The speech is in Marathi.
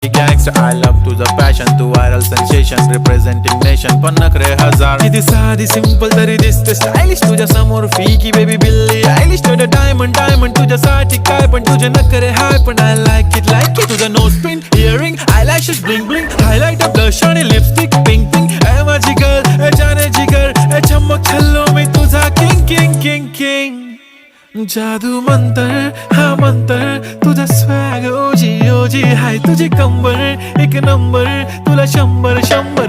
Gangster, I love तुझं passion, तू viral sensation, representing nation. पण नखरे हजार, किती साधी simple तरी दिसते stylish तुझ्या समोर फिकी baby बिल्ली आयलिश. तुझं diamond तुझ्यासाठी काय पण तुझे नखरे हाय पण I like it. तुझं nose pin, earring, eyelashes bling bling, highlighter, blush आणि lipstick pink pink. ए माझी girl, ए जाने जिगर, ए चमक छल्लो मी तुझा king. जादू मंतर हा मंतर तुझा स्वॅग ओजी हाय तुझी कंबर एक नंबर तुला 100